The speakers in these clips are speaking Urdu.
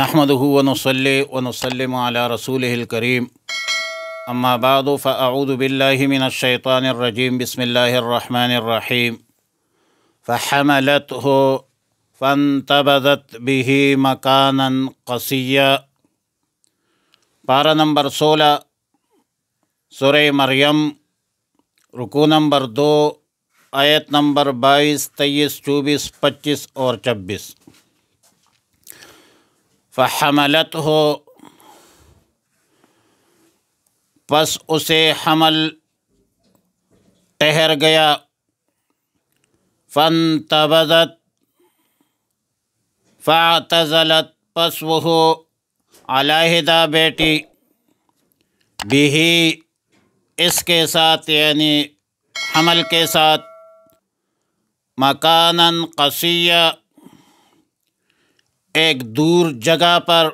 نحمده ونصلي ونسلم على رسوله الكريم اما بعد فاعوذ بالله من الشيطان الرجيم بسم الله الرحمن الرحيم فحملته فانتبذت به مكانا قصيا۔ پارہ نمبر 16 سورہ مریم، رکوع نمبر 2، آیت نمبر 22، 23، 24، 25 اور 26۔ فحملته، پس اسے حمل ٹھہر گیا، فانتبذت، فاعتزلت، پس وہ علیحدہ بیٹی، بھی، اس کے ساتھ یعنی حمل کے ساتھ، مکاناً قصیا، ایک دور جگہ پر،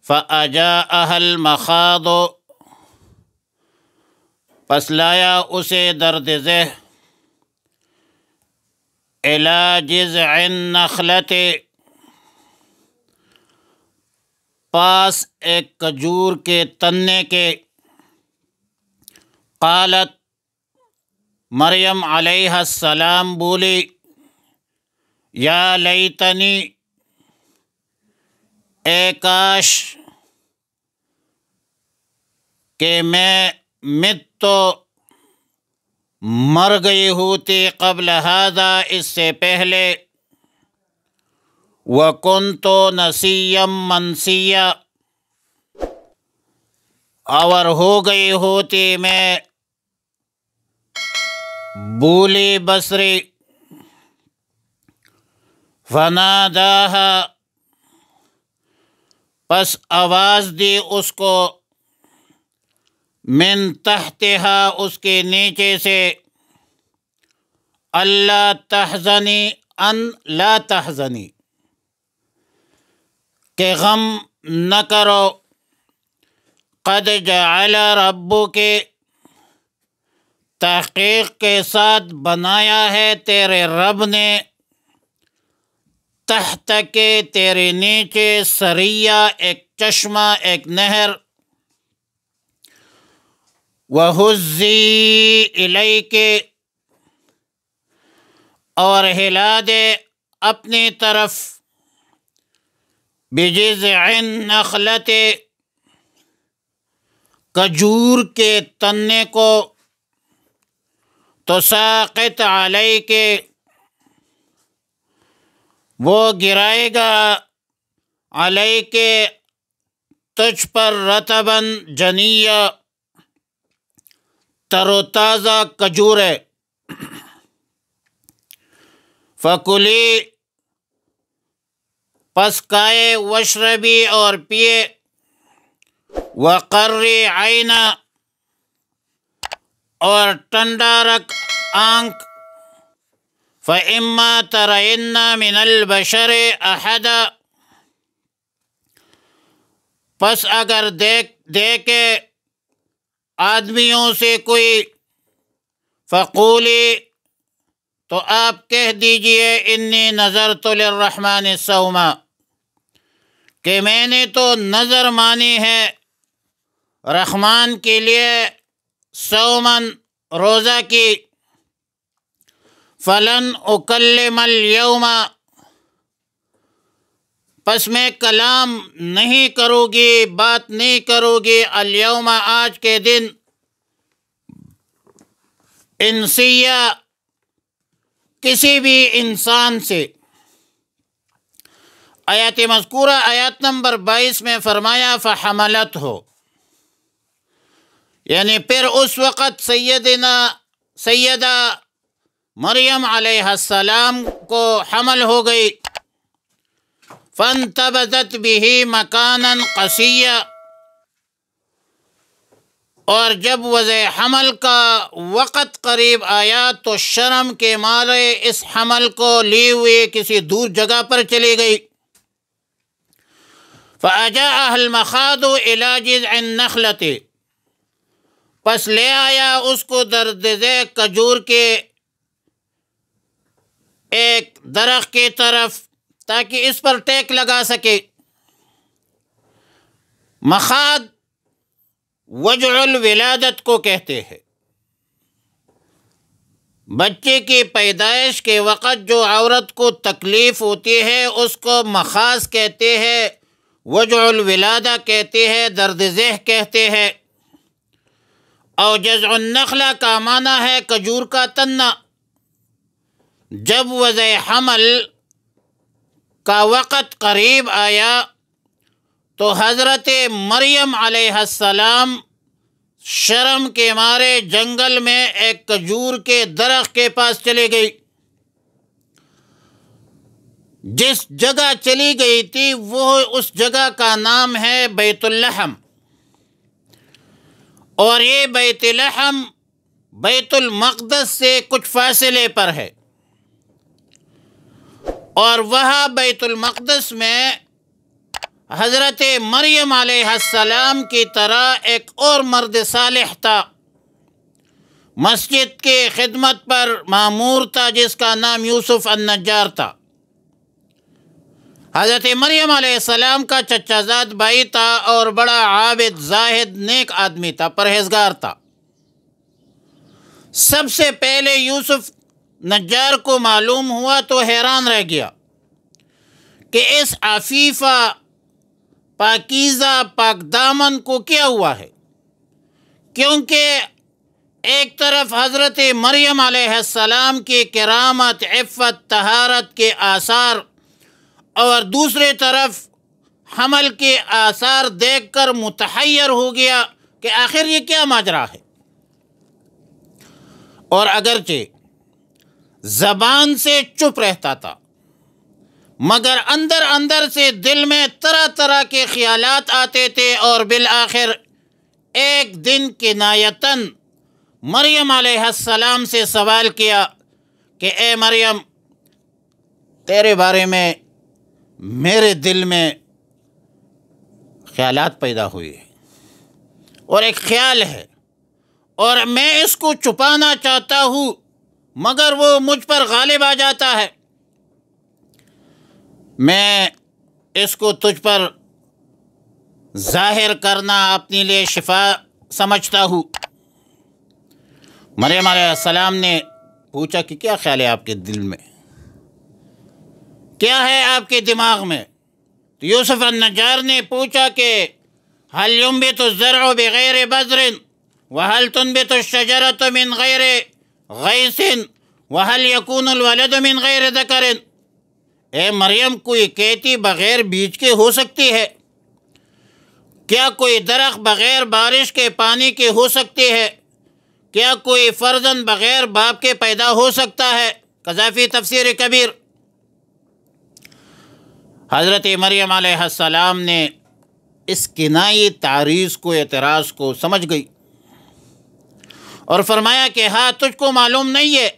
فأجاءها المخاض، پس لایا اسے درد ذہ، الی جذع النخلۃ، پاس ایک کھجور کے تنے کے، قالت، مریم علیہ السلام بولی، یا لیتنی، اے کاش کہ میں تو مر گئی ہوتی، قبل ھذا، اس سے پہلے، وکنت نسیا منسیا، اور ہو گئی ہوتی میں بولی بصری، فناداہا، پس آواز دی اس کو، من تحتہا، اس کے نیچے سے، اللہ تحزنی، ان لا تحزنی، کہ غم نہ کرو، قد جعل ربک، تحقیق کے ساتھ بنایا ہے تیرے رب نے، تحت کے، تیرے نیچے، سریہ، ایک چشمہ، ایک نہر، وَهُزِّي إِلَيْكِ، اور ہلا دے اپنی طرف، بِجِذْعِ النَّخْلَةِ، کھجور کے تنے کو، تُسَاقِطْ عَلَيْكِ، وہ گرائے گا، علیک، تجھ پر، رطباً، جنیہ، تر و تازہ کھجور ہے، فکلی، پس کھائے، واشربی، اور پیے، وقری عینا، اور ٹھنڈا رکھ آنکھ، فَإِمَّا تَرَيِنَّ مِنَ الْبَشَرِ أَحَدًا، پس اگر دیکھے آدمیوں سے کوئی، فقولی، تو آپ کہہ دیجئے، انی نذرت للرحمن صوما، کہ میں نے تو نظر مانی ہے رحمان کے لیے، صوماً، روزہ کی، فلن اکلم اليوم، پس میں کلام نہیں کروں گی، بات نہیں کروں گی، اليوم، آج کے دن، انسیہ، کسی بھی انسان سے۔ آیات مذکورہ، آیات نمبر 22 میں فرمایا فحملت ہو، یعنی پھر اس وقت سیدہ مریم علیہ السلام کو حمل ہو گئی، فانتبذت به مکانا قصیا، اور جب وضع حمل کا وقت قریب آیا تو شرم کے مارے اس حمل کو لی ہوئی کسی دور جگہ پر چلی گئی، فأجاءها المخاض إلى جذع النخلة، پس لے آیا اس کو درد ذہ کھجور کے ایک درخت کی طرف، تاکہ اس پر ٹیک لگا سکے۔ مخاض وجع الولادت کو کہتے ہیں۔ بچے کی پیدائش کے وقت جو عورت کو تکلیف ہوتی ہے اس کو مخاض کہتے ہیں، وجع الولادہ کہتے ہیں، درد ذہ کہتے ہیں۔ اور جذع النخلہ کا معنی ہے کھجور کا تنہ۔ جب وضع حمل کا وقت قریب آیا تو حضرت مریم علیہ السلام شرم کے مارے جنگل میں ایک کھجور کے درخت کے پاس چلی گئی۔ جس جگہ چلی گئی تھی وہ اس جگہ کا نام ہے بیت اللحم، اور یہ بیت لحم بیت المقدس سے کچھ فاصلے پر ہے، اور وہاں بیت المقدس میں حضرت مریم علیہ السلام کی طرح ایک اور مرد صالح تھا، مسجد کی خدمت پر مامور تھا، جس کا نام یوسف النجار تھا۔ حضرت مریم علیہ السلام کا چچا زاد بھائی تھا اور بڑا عابد زاہد نیک آدمی تھا، پرہیزگار تھا۔ سب سے پہلے یوسف نجار کو معلوم ہوا تو حیران رہ گیا کہ اس عفیفہ پاکیزہ پاک دامن کو کیا ہوا ہے، کیونکہ ایک طرف حضرت مریم علیہ السلام کی کرامت، عفت، طہارت کے آثار، اور دوسری طرف حمل کے آثار دیکھ کر متحیر ہو گیا کہ آخر یہ کیا ماجرا ہے۔ اور اگرچہ زبان سے چپ رہتا تھا مگر اندر اندر سے دل میں طرح طرح کے خیالات آتے تھے، اور بالآخر ایک دن کنایتاً مریم علیہ السلام سے سوال کیا کہ اے مریم، تیرے بارے میں میرے دل میں خیالات پیدا ہوئے، اور ایک خیال ہے اور میں اس کو چھپانا چاہتا ہوں مگر وہ مجھ پر غالب آ جاتا ہے۔ میں اس کو تجھ پر ظاہر کرنا اپنے لیے شفا سمجھتا ہوں۔ مریم علیہ السلام نے پوچھا کہ کیا خیال ہے آپ کے دل میں، کیا ہے آپ کے دماغ میں؟ تو یوسف النجار نے پوچھا کہ هل ينبت الزرع بغیر بذر وهل تنبت الشجرة من غیر غیث وهل يكون الولد من غیر ذکر۔ اے مریم، کوئی کھیتی بغیر بیج کے ہو سکتی ہے؟ کیا کوئی درخت بغیر بارش کے پانی کے ہو سکتی ہے؟ کیا کوئی فرزند بغیر باپ کے پیدا ہو سکتا ہے؟ قذافی تفسیر کبیر۔ حضرت مریم علیہ السلام نے اس کنائی تعریض کو، اعتراض کو سمجھ گئی اور فرمایا کہ ہاں، تجھ کو معلوم نہیں ہے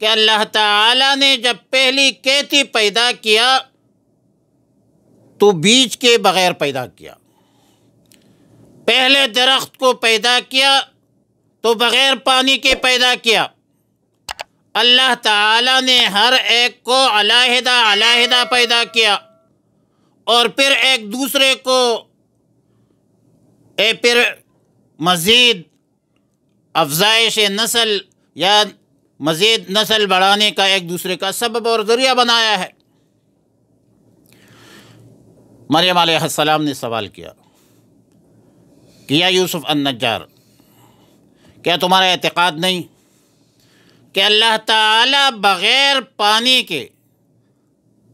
کہ اللہ تعالیٰ نے جب پہلی کھیتی پیدا کیا تو بیج کے بغیر پیدا کیا، پہلے درخت کو پیدا کیا تو بغیر پانی کے پیدا کیا۔ اللہ تعالیٰ نے ہر ایک کو علیحدہ علیحدہ پیدا کیا، اور پھر ایک دوسرے کو پھر مزید افزائش نسل یا مزید نسل بڑھانے کا ایک دوسرے کا سبب اور ذریعہ بنایا ہے۔ مریم علیہ السلام نے سوال کیا کہ یا یوسف النجار، کیا تمہارا اعتقاد نہیں کہ اللہ تعالیٰ بغیر پانی کے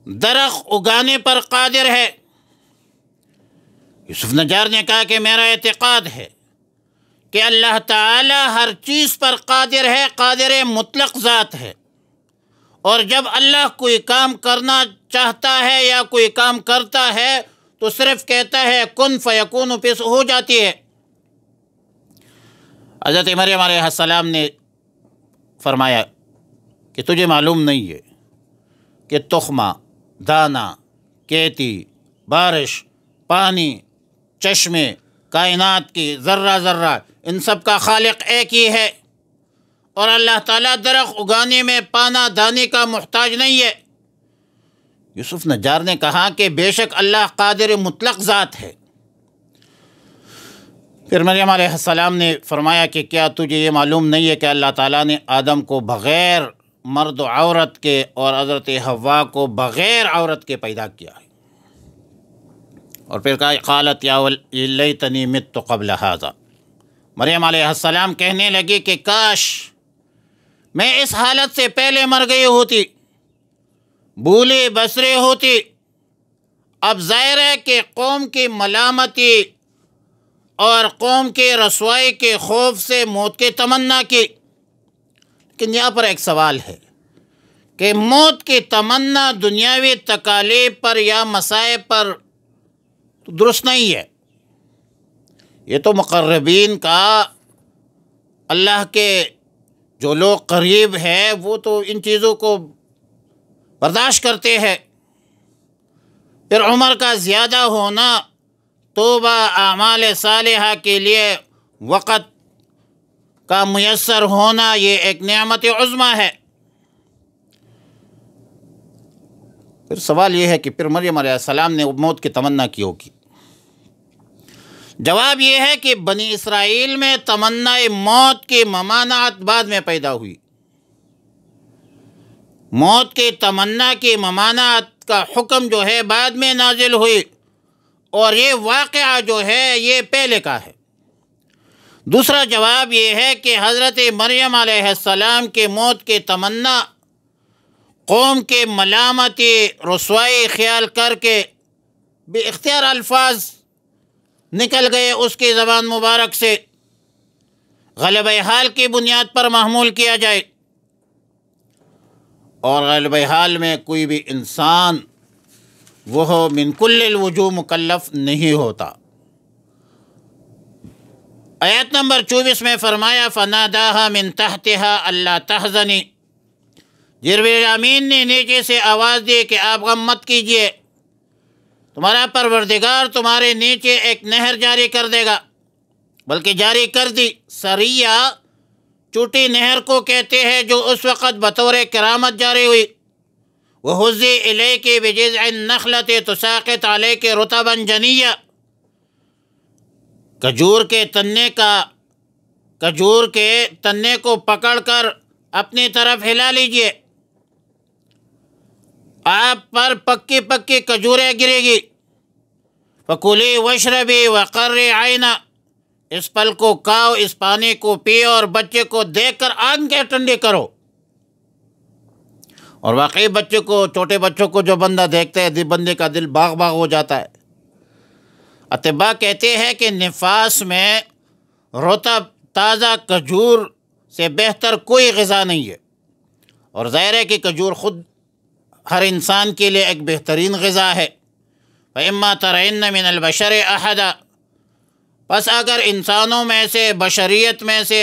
درخت اگانے پر قادر ہے؟ یوسف نجار نے کہا کہ میرا اعتقاد ہے کہ اللہ تعالیٰ ہر چیز پر قادر ہے، قادر مطلق ذات ہے، اور جب اللہ کوئی کام کرنا چاہتا ہے یا کوئی کام کرتا ہے تو صرف کہتا ہے کن فیکون، پس ہو جاتی ہے۔ حضرت مریم علیہ السلام نے فرمایا کہ تجھے معلوم نہیں ہے کہ تخمہ، دانہ، کھیتی، بارش، پانی، چشمے، کائنات کی ذرہ ذرہ، ان سب کا خالق ایک ہی ہے، اور اللہ تعالیٰ درخت اگانے میں پانا دانے کا محتاج نہیں ہے۔ یوسف نجار نے کہا کہ بے شک اللہ قادر مطلق ذات ہے۔ پھر مریم علیہ السلام نے فرمایا کہ کیا تجھے یہ معلوم نہیں ہے کہ اللہ تعالیٰ نے آدم کو بغیر مرد و عورت کے اور حضرت حوا کو بغیر عورت کے پیدا کیا ہے؟ اور پھر کہا قالت یا لیتنی مت قبل ھذا، مریم علیہ السلام کہنے لگی کہ کاش میں اس حالت سے پہلے مر گئی ہوتی، بھولے بسرے ہوتی۔ اب ظاہر ہے کہ قوم کی ملامتی اور قوم کے رسوائی کے خوف سے موت کی تمنا کی۔ لیکن یہاں پر ایک سوال ہے کہ موت کی تمنا دنیاوی تکالیف پر یا مصائب پر درست نہیں ہے۔ یہ تو مقربین کا، اللہ کے جو لوگ قریب ہیں وہ تو ان چیزوں کو برداشت کرتے ہیں۔ پھر عمر کا زیادہ ہونا، توبہ اعمال صالحہ کے لیے وقت کا میسر ہونا، یہ ایک نعمت عظمیٰ ہے۔ پھر سوال یہ ہے کہ پھر مریم علیہ السلام نے موت کی تمنا کی ہوگی۔ جواب یہ ہے کہ بنی اسرائیل میں تمنا موت کی ممانعت بعد میں پیدا ہوئی۔ موت کی تمنا کی ممانعت کا حکم جو ہے بعد میں نازل ہوئی، اور یہ واقعہ جو ہے یہ پہلے کا ہے۔ دوسرا جواب یہ ہے کہ حضرت مریم علیہ السلام کی موت کی تمنا قوم کے ملامتی رسوائی خیال کر کے بے اختیار الفاظ نکل گئے اس کی زبان مبارک سے، غلبہ حال کی بنیاد پر محمول کیا جائے، اور غلبہ حال میں کوئی بھی انسان وہ من کل الوجوہ مکلف نہیں ہوتا۔ آیت نمبر 24 میں فرمایا فناداها من تحتها الا تحزنی، جبریل امین نے نیچے سے آواز دی کہ آپ غم مت کیجئے، تمہارا پروردگار تمہارے نیچے ایک نہر جاری کر دے گا، بلکہ جاری کر دی۔ سریہ چوٹی نہر کو کہتے ہیں جو اس وقت بطور کرامت جاری ہوئی۔ وَهُزِّي إِلَيْكِ بِجِذْعِ النَّخْلَةِ تُسَاقِطْ عَلَيْكِ رُطَبًا جَنِيًّا، کھجور کے تنے کو پکڑ کر اپنی طرف ہلا لیجئے، آپ پر پکی پکی کھجوریں گرے گی۔ فَكُلِي وَاشْرَبِي وَقَرِّي عَيْنًا، اس پھل کو کھاؤ، اس پانی کو پیو، اور بچے کو دیکھ کر آنکھیں ٹھنڈی کرو۔ اور واقعی بچے کو، چھوٹے بچوں کو جو بندہ دیکھتا ہے بندے کا دل باغ باغ ہو جاتا ہے۔ اطباء کہتے ہیں کہ نفاس میں رطب تازہ کھجور سے بہتر کوئی غذا نہیں ہے، اور ظاہر ہے کہ کھجور خود ہر انسان کے لیے ایک بہترین غذا ہے۔ فَإِمَّا تَرَيِنَّ مِنَ الْبَشَرِ أَحَدًا، پس اگر انسانوں میں سے، بشریت میں سے،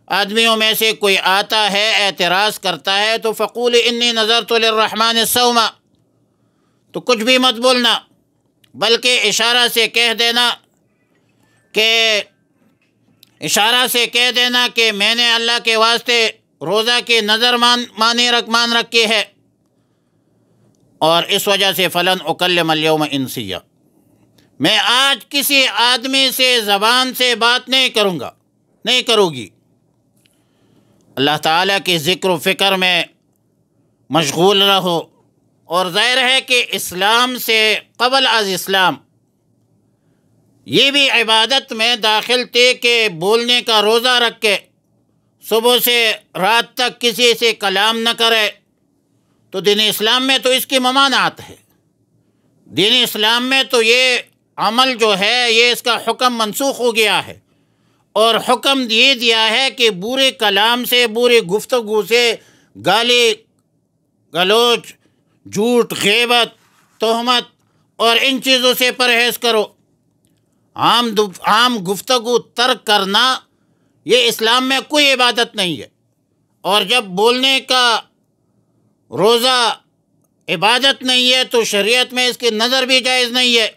آدمیوں میں سے کوئی آتا ہے، اعتراض کرتا ہے، تو فَقُولِ إِنِّي نَذَرْتُ لِلرَّحْمَنِ صَوْمًا، تو کچھ بھی مت بولنا، بلکہ اشارہ سے کہہ دینا کہ میں نے اللہ کے واسطے روزہ کی نظر مان رکھی ہے، اور اس وجہ سے فَلَنْ أُكَلِّمَ الْيَوْمَ إِنسِيًّا، میں آج کسی آدمی سے زبان سے بات نہیں کروں گی۔ اللہ تعالیٰ کے ذکر و فکر میں مشغول رہو۔ اور ظاہر ہے کہ اسلام سے قبل از اسلام یہ بھی عبادت میں داخل تھے کہ بولنے کا روزہ رکھ کے صبح سے رات تک کسی سے کلام نہ کرے، تو دین اسلام میں تو اس کی ممانعت ہے۔ دین اسلام میں تو یہ عمل جو ہے یہ اس کا حکم منسوخ ہو گیا ہے، اور حکم یہ دیا ہے کہ برے کلام سے، برے گفتگو سے، گالی گلوچ، جھوٹ، غیبت، تہمت اور ان چیزوں سے پرہیز کرو۔ عام گفتگو ترک کرنا یہ اسلام میں کوئی عبادت نہیں ہے، اور جب بولنے کا روزہ عبادت نہیں ہے تو شریعت میں اس کی نظر بھی جائز نہیں ہے۔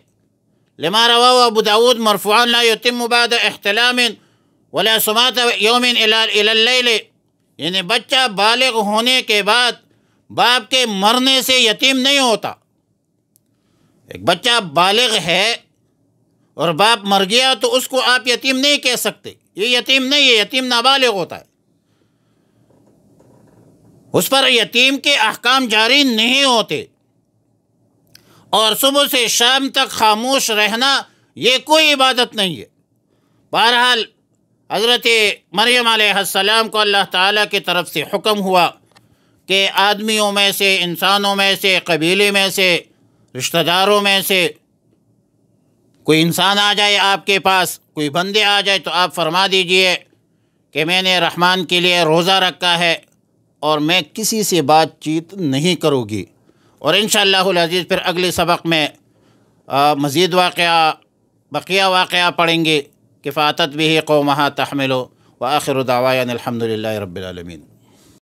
لما رواه ابو داود مرفوعا لا يتم بعد احتلام ولا سماط یوم الى اللیل، یعنی بچہ بالغ ہونے کے بعد باپ کے مرنے سے یتیم نہیں ہوتا۔ ایک بچہ بالغ ہے اور باپ مر گیا تو اس کو آپ یتیم نہیں کہہ سکتے، یہ یتیم نہیں ہے، یتیم نابالغ ہوتا ہے، اس پر یتیم کے احکام جاری نہیں ہوتے۔ اور صبح سے شام تک خاموش رہنا یہ کوئی عبادت نہیں ہے۔ بہرحال حضرت مریم علیہ السلام کو اللہ تعالیٰ کی طرف سے حکم ہوا کہ آدمیوں میں سے، انسانوں میں سے، قبیلے میں سے، رشتہ داروں میں سے کوئی انسان آ جائے آپ کے پاس، کوئی بندے آ جائے تو آپ فرما دیجئے کہ میں نے رحمان کے لیے روزہ رکھا ہے اور میں کسی سے بات چیت نہیں کروں گی۔ اور انشاءاللہ العزیز پھر اگلے سبق میں مزید بقیہ واقعہ پڑھیں گے کہ فاتت بھی قومہا تحملو، وآخر دعوانا الحمدللہ رب العالمین۔